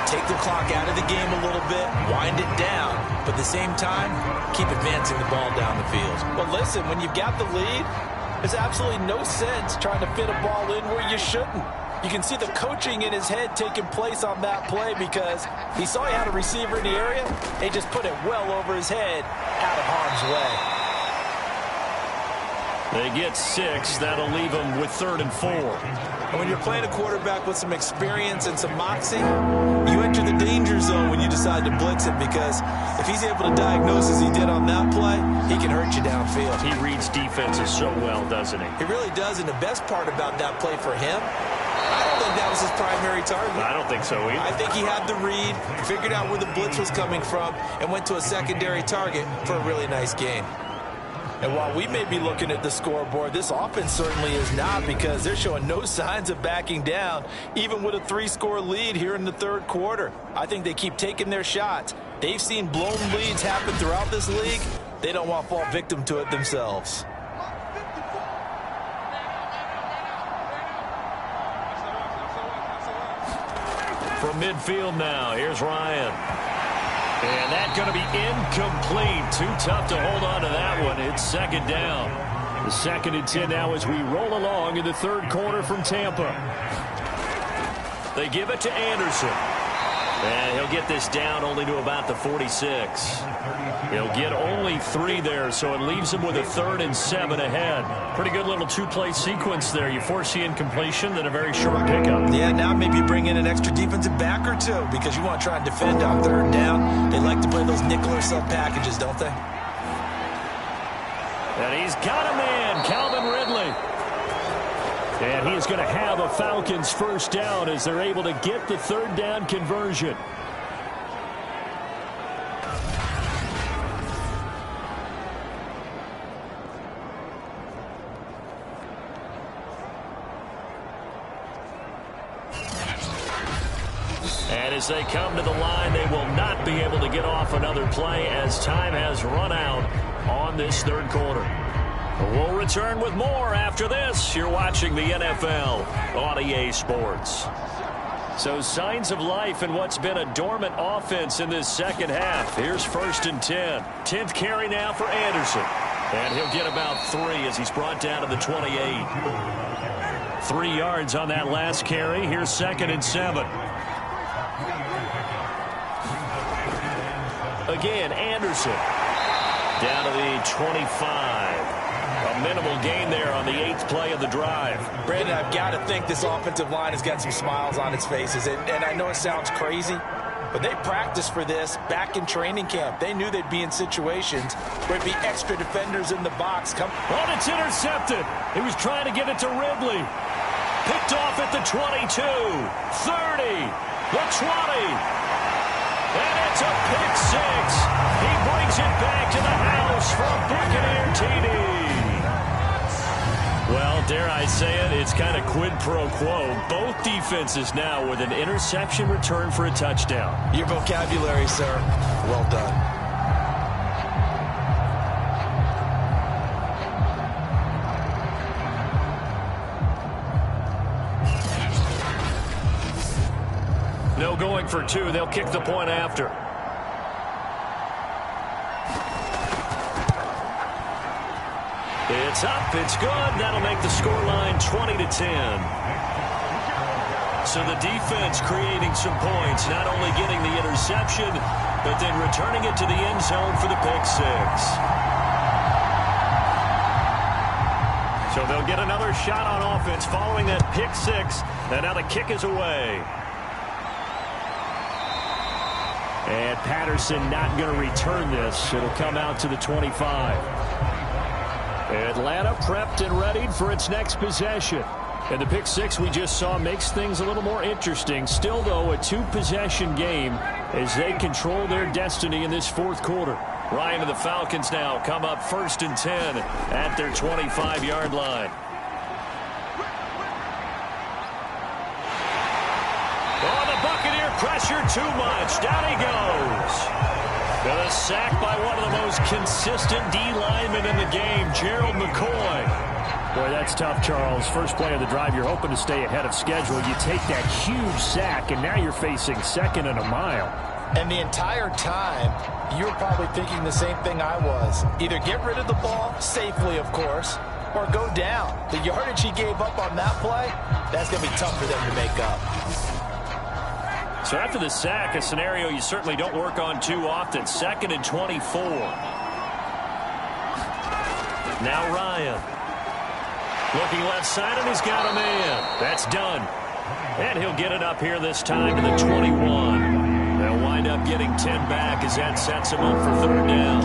Take the clock out of the game a little bit, wind it down, but at the same time, keep advancing the ball down the field. Well, listen, when you've got the lead, there's absolutely no sense trying to fit a ball in where you shouldn't. You can see the coaching in his head taking place on that play because he saw he had a receiver in the area. He just put it well over his head, out of harm's way. They get 6. That'll leave them with 3rd and 4. And when you're playing a quarterback with some experience and some moxie, you enter the danger zone when you decide to blitz him because if he's able to diagnose as he did on that play, he can hurt you downfield. He reads defenses so well, doesn't he? He really does, and the best part about that play for him, I don't think that was his primary target. I don't think so either. I think he had the read, figured out where the blitz was coming from, and went to a secondary target for a really nice gain. And while we may be looking at the scoreboard, this offense certainly is not because they're showing no signs of backing down, even with a 3-score lead here in the third quarter. I think they keep taking their shots. They've seen blown leads happen throughout this league. They don't want to fall victim to it themselves. From midfield now, here's Ryan. And that's going to be incomplete. Too tough to hold on to that one. It's 2nd down. The 2nd and 10 now as we roll along in the third quarter from Tampa. They give it to Anderson. And he'll get this down only to about the 46. He'll get only 3 there, so it leaves him with a 3rd and 7 ahead. Pretty good little 2-play sequence there. You force the incompletion, then a very short pickup. Yeah, now maybe bring in an extra defensive back or 2 because you want to try and defend on 3rd down. They like to play those nickel or sub packages, don't they? And he's got a man, Calvin Ridley. And he's going to have a Falcons 1st down as they're able to get the 3rd down conversion. And as they come to the line, they will not be able to get off another play as time has run out on this third quarter. We'll return with more after this. You're watching the NFL on EA Sports. So signs of life in what's been a dormant offense in this second half. Here's 1st and 10. 10th carry now for Anderson. And he'll get about 3 as he's brought down to the 28. 3 yards on that last carry. Here's 2nd and 7. Again, Anderson down to the 25. A minimal gain there on the 8th play of the drive. Brandon, I've got to think this offensive line has got some smiles on its faces. And I know it sounds crazy, but they practiced for this back in training camp. They knew they'd be in situations where it'd be extra defenders in the box. Oh, it's intercepted. He was trying to get it to Ridley. Picked off at the 22, 30, the 20. And it's a pick 6. He brings it back to the house for a Buccaneer TD. Well, dare I say it, it's kind of quid pro quo. Both defenses now with an interception return for a touchdown. Your vocabulary, sir. Well done. No going for 2. They'll kick the point after. It's up. It's good. That'll make the scoreline 20-10. So the defense creating some points, not only getting the interception, but then returning it to the end zone for the pick 6. So they'll get another shot on offense following that pick 6, and now the kick is away. And Patterson not going to return this. It'll come out to the 25. Atlanta prepped and readied for its next possession. And the pick six we just saw makes things a little more interesting. Still, though, a two-possession game as they control their destiny in this fourth quarter. Ryan and the Falcons now come up 1st and 10 at their 25-yard line. Oh, the Buccaneer pressure too much. Down he goes. With a sack by one of the most consistent D linemen in the game, Gerald McCoy. Boy, that's tough, Charles. First play of the drive, you're hoping to stay ahead of schedule. You take that huge sack, and now you're facing 2nd and a mile. And the entire time, you were probably thinking the same thing I was. Either get rid of the ball, safely, of course, or go down. The yardage he gave up on that play, that's going to be tough for them to make up. So after the sack, a scenario you certainly don't work on too often. 2nd and 24. Now Ryan. Looking left side, and he's got a man. That's done. And he'll get it up here this time to the 21. They'll wind up getting 10 back as that sets him up for 3rd down.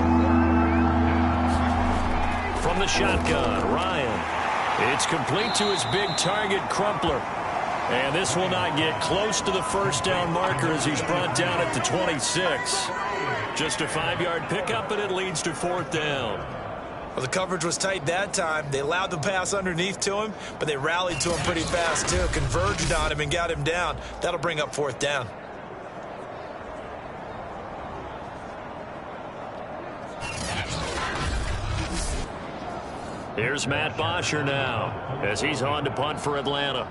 From the shotgun, Ryan. It's complete to his big target, Crumpler. And this will not get close to the 1st down marker as he's brought down at the 26. Just a 5-yard pickup, and it leads to 4th down. Well, the coverage was tight that time. They allowed the pass underneath to him, but they rallied to him pretty fast, too. Converged on him and got him down. That'll bring up 4th down. Here's Matt Bosher now as he's on to punt for Atlanta.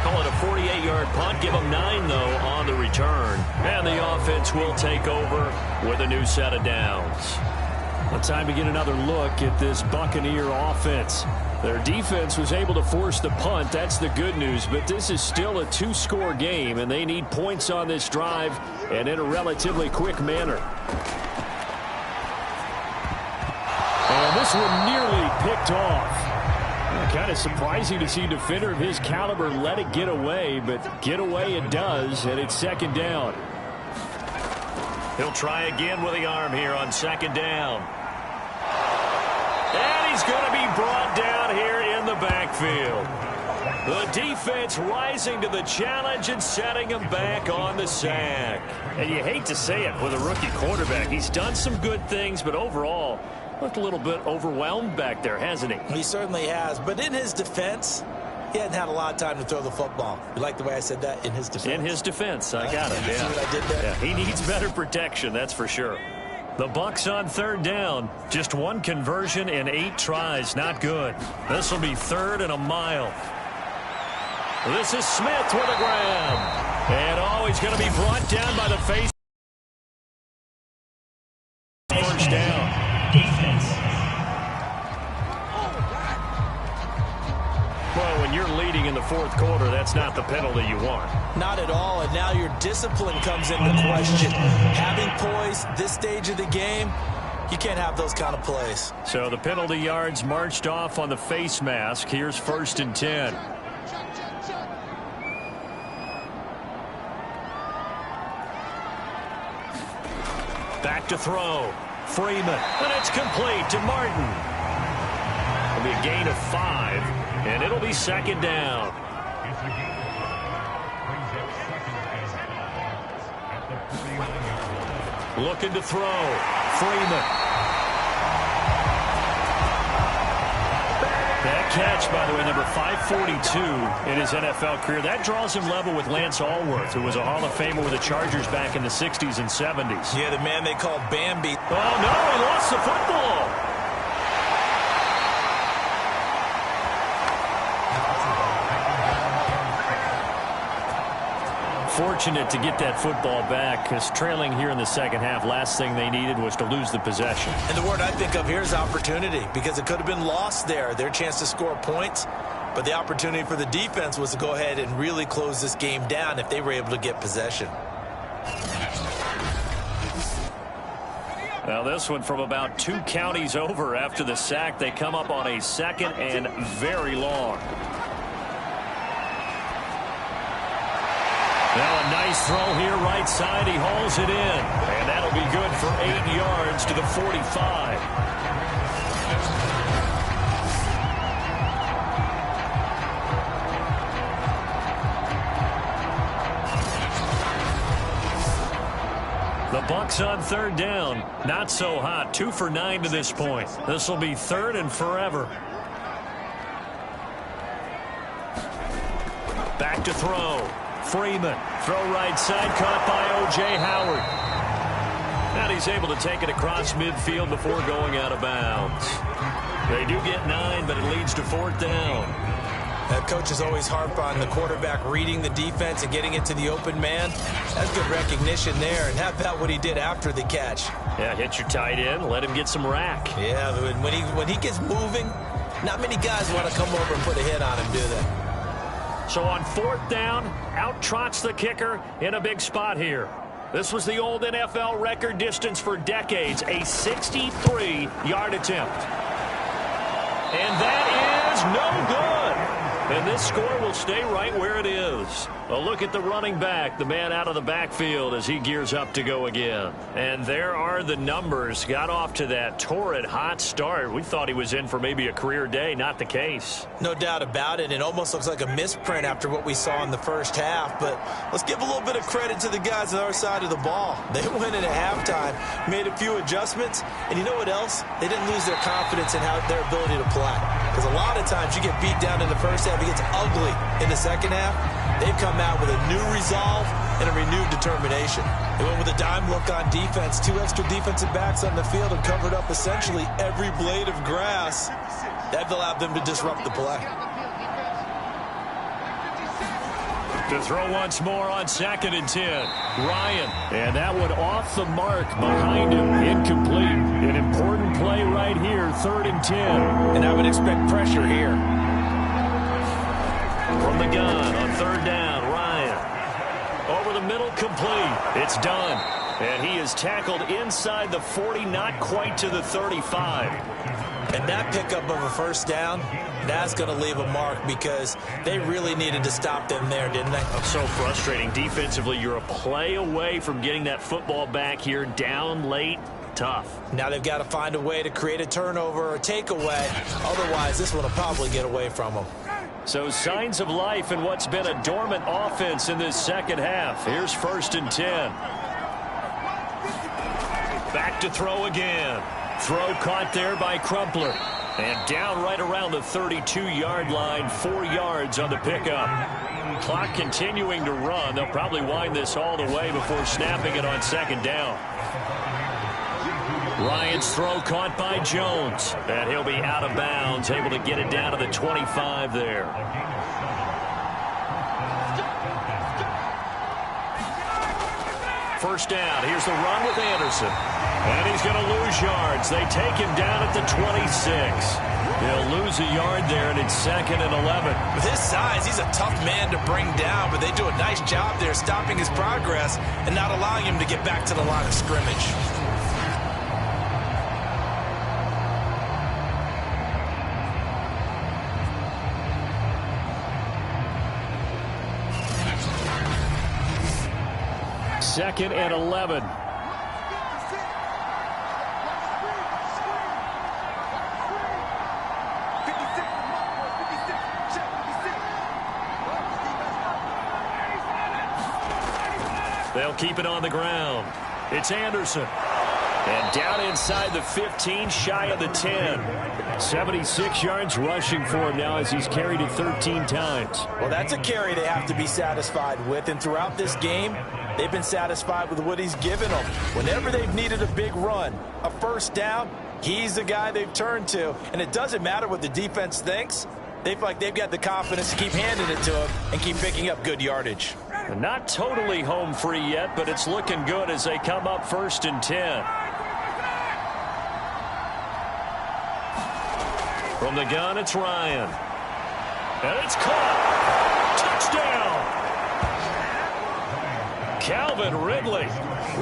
Call it a 48-yard punt. Give them 9, though, on the return. And the offense will take over with a new set of downs. Well, time to get another look at this Buccaneer offense. Their defense was able to force the punt. That's the good news. But this is still a 2-score game, and they need points on this drive and in a relatively quick manner. And this one nearly picked off. Kind of surprising to see a defender of his caliber let it get away, but get away it does, and it's 2nd down. He'll try again with the arm here on 2nd down. And he's going to be brought down here in the backfield. The defense rising to the challenge and setting him back on the sack. And you hate to say it with a rookie quarterback. He's done some good things, but overall looked a little bit overwhelmed back there, hasn't he? He certainly has. But in his defense, he hadn't had a lot of time to throw the football. You like the way I said that? In his defense. In his defense. I got it. You see what I did there? Yeah, he needs better protection, that's for sure. The Bucs on 3rd down. Just 1 conversion in 8 tries. Not good. This will be 3rd and a mile. This is Smith with a grab. And he's going to be brought down by the face. 1st down. Well, when you're leading in the 4th quarter, that's not the penalty you want. Not at all, and now your discipline comes into question. Having poise this stage of the game, you can't have those kind of plays. So the penalty yards marched off on the face mask. Here's 1st and 10. Back to throw. Freeman, and it's complete to Martin. It'll be a gain of 5, and it'll be 2nd down. Looking to throw. Freeman. That catch, by the way, number 542 in his NFL career. That draws him level with Lance Allworth, who was a Hall of Famer with the Chargers back in the 60s and 70s. Yeah, the man they called Bambi. Oh, no, he lost the football. Fortunate to get that football back, because trailing here in the 2nd half, last thing they needed was to lose the possession. And the word I think of here is opportunity, because it could have been lost there. Their chance to score points, but the opportunity for the defense was to go ahead and really close this game down if they were able to get possession. Now this one from about 2 counties over after the sack. They come up on a 2nd and very long. Now a nice Nice throw here right side. He hauls it in. And that'll be good for 8 yards to the 45. The Bucs on third down. Not so hot. 2 for 9 to this point. This will be third and forever. Back to throw. Freeman. Throw right side. Caught by O.J. Howard. And he's able to take it across midfield before going out of bounds. They do get 9, but it leads to 4th down. Coaches always harp on the quarterback reading the defense and getting it to the open man. That's good recognition there. And how about what he did after the catch? Yeah, hit your tight end. Let him get some rack. Yeah, when he gets moving, not many guys want to come over and put a hit on him, do they? So on 4th down, out trots the kicker in a big spot here. This was the old NFL record distance for decades, a 63-yard attempt. And that is no good. And this score will stay right where it is. A look at the running back, the man out of the backfield as he gears up to go again. And there are the numbers. Got off to that torrid hot start. We thought he was in for maybe a career day. Not the case. No doubt about it. It almost looks like a misprint after what we saw in the first half. But let's give a little bit of credit to the guys on our side of the ball. They went in at halftime, made a few adjustments. And you know what else? They didn't lose their confidence in their ability to play. Because a lot of times you get beat down in the first half. It gets ugly in the second half. They've come out with a new resolve and a renewed determination. They went with a dime look on defense. 2 extra defensive backs on the field and covered up essentially every blade of grass. That allowed them to disrupt the play. To throw once more on 2nd and 10. Ryan. And that one off the mark behind him. Incomplete. An important play right here. 3rd and 10. And I would expect pressure here. From the gun on 3rd down, Ryan. Over the middle, complete. It's done. And he is tackled inside the 40, not quite to the 35. And that pickup of a 1st down, that's going to leave a mark because they really needed to stop them there, didn't they? So frustrating. Defensively, you're a play away from getting that football back here down late. Tough. Now they've got to find a way to create a turnover or takeaway. Otherwise, this one will probably get away from them. So signs of life in what's been a dormant offense in this second half. Here's 1st and 10. Back to throw again. Throw caught there by Crumpler. And down right around the 32-yard line, 4 yards on the pickup. Clock continuing to run. They'll probably wind this all the way before snapping it on 2nd down. Ryan's throw caught by Jones. And he'll be out of bounds, able to get it down to the 25 there. First down. Here's the run with Anderson. And he's going to lose yards. They take him down at the 26. He'll lose a yard there, and it's 2nd and 11. With his size, he's a tough man to bring down, but they do a nice job there stopping his progress and not allowing him to get back to the line of scrimmage. Second and 11. They'll keep it on the ground. It's Anderson. And down inside the 15, shy of the 10. 76 yards rushing for him now as he's carried it 13 times. Well, that's a carry they have to be satisfied with. And throughout this game, they've been satisfied with what he's given them. Whenever they've needed a big run, a 1st down, he's the guy they've turned to. And it doesn't matter what the defense thinks. They feel like they've got the confidence to keep handing it to him and keep picking up good yardage. Not totally home free yet, but it's looking good as they come up 1st and 10. From the gun, it's Ryan. And it's caught. Touchdown. Calvin Ridley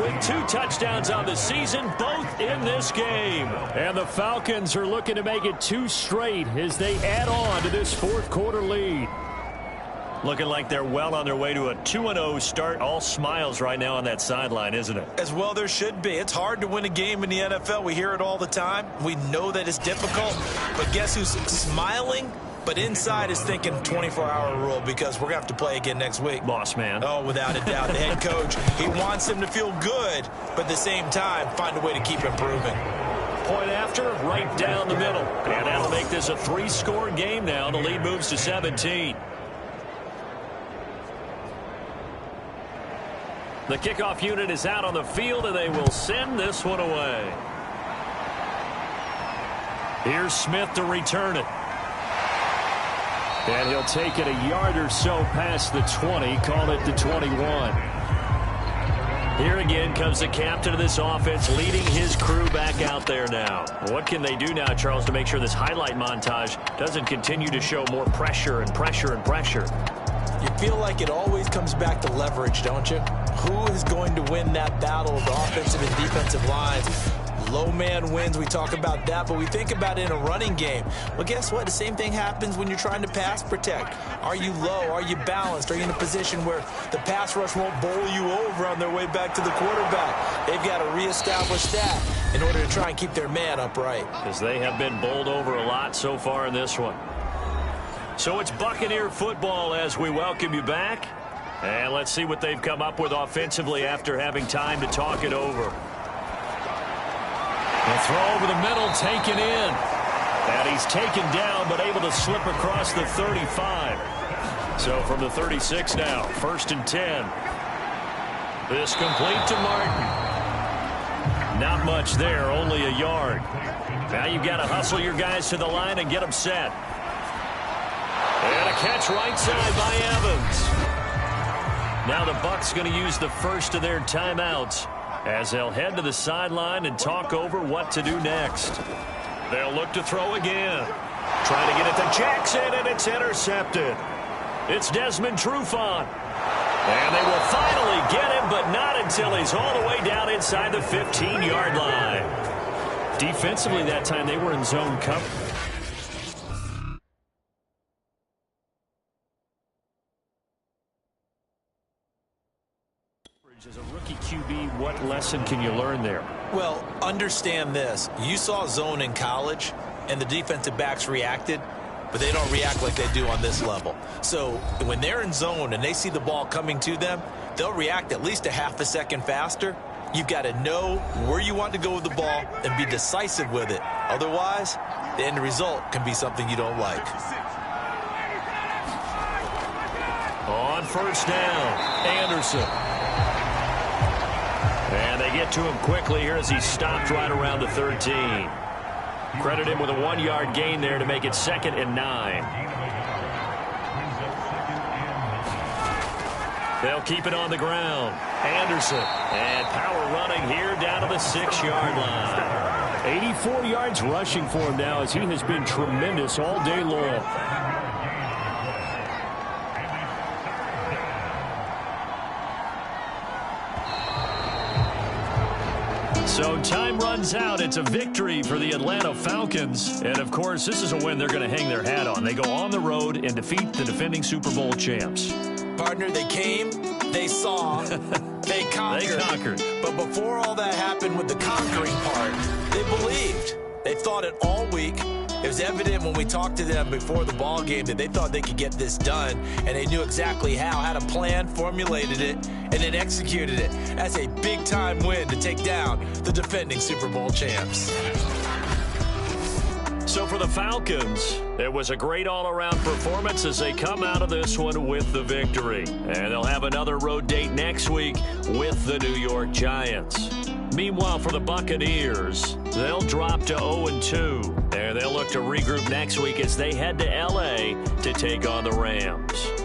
with 2 touchdowns on the season, both in this game. And the Falcons are looking to make it 2 straight as they add on to this 4th quarter lead. Looking like they're well on their way to a 2-0 start. All smiles right now on that sideline, isn't it? As well there should be. It's hard to win a game in the NFL. We hear it all the time. We know that it's difficult. But guess who's smiling? But inside is thinking 24-hour rule because we're going to have to play again next week. Boss man. Oh, without a doubt. The head coach, he wants him to feel good, but at the same time, find a way to keep improving. Point after, right down the middle. And that'll make this a 3-score game now. The lead moves to 17. The kickoff unit is out on the field, and they will send this one away. Here's Smith to return it. And he'll take it a yard or so past the 20, call it the 21. Here again comes the captain of this offense, leading his crew back out there now. What can they do now, Charles, to make sure this highlight montage doesn't continue to show more pressure and pressure and pressure? You feel like it always comes back to leverage, don't you? Who is going to win that battle of the offensive and defensive lines? Low man wins. We talk about that, but we think about it in a running game. Well, guess what? The same thing happens when you're trying to pass protect. Are you low? Are you balanced? Are you in a position where the pass rush won't bowl you over on their way back to the quarterback? They've got to reestablish that in order to try and keep their man upright. Because they have been bowled over a lot so far in this one. So it's Buccaneer football as we welcome you back. And let's see what they've come up with offensively after having time to talk it over. The throw over the middle, taken in. And he's taken down, but able to slip across the 35. So from the 36 now, 1st and 10. This complete to Martin. Not much there, only a yard. Now you've got to hustle your guys to the line and get them set. And a catch right side by Evans. Now the Bucs going to use the first of their timeouts as they'll head to the sideline and talk over what to do next. They'll look to throw again. Trying to get it to Jackson, and it's intercepted. It's Desmond Trufant. And they will finally get him, but not until he's all the way down inside the 15-yard line. Defensively that time, they were in zone cover. As a rookie QB, what lesson can you learn there? Well, understand this. You saw zone in college, and the defensive backs reacted, but they don't react like they do on this level. So when they're in zone and they see the ball coming to them, they'll react at least a half a second faster. You've got to know where you want to go with the ball and be decisive with it. Otherwise, the end result can be something you don't like. On 1st down, Anderson. And they get to him quickly here as he stopped right around the 13. Credit him with a 1-yard gain there to make it 2nd and 9. They'll keep it on the ground. Anderson. And power running here down to the 6-yard line. 84 yards rushing for him now as he has been tremendous all day long. So time runs out. It's a victory for the Atlanta Falcons. And, of course, this is a win they're going to hang their hat on. They go on the road and defeat the defending Super Bowl champs. Partner, they came, they saw, they conquered. They conquered. But before all that happened with the conquering part, they believed. They thought it all week. It was evident when we talked to them before the ball game that they thought they could get this done, and they knew exactly how, had a plan, formulated it, and then executed it. That's a big-time win to take down the defending Super Bowl champs. So for the Falcons, it was a great all-around performance as they come out of this one with the victory. And they'll have another road date next week with the New York Giants. Meanwhile, for the Buccaneers, they'll drop to 0-2. And they'll look to regroup next week as they head to L.A. to take on the Rams.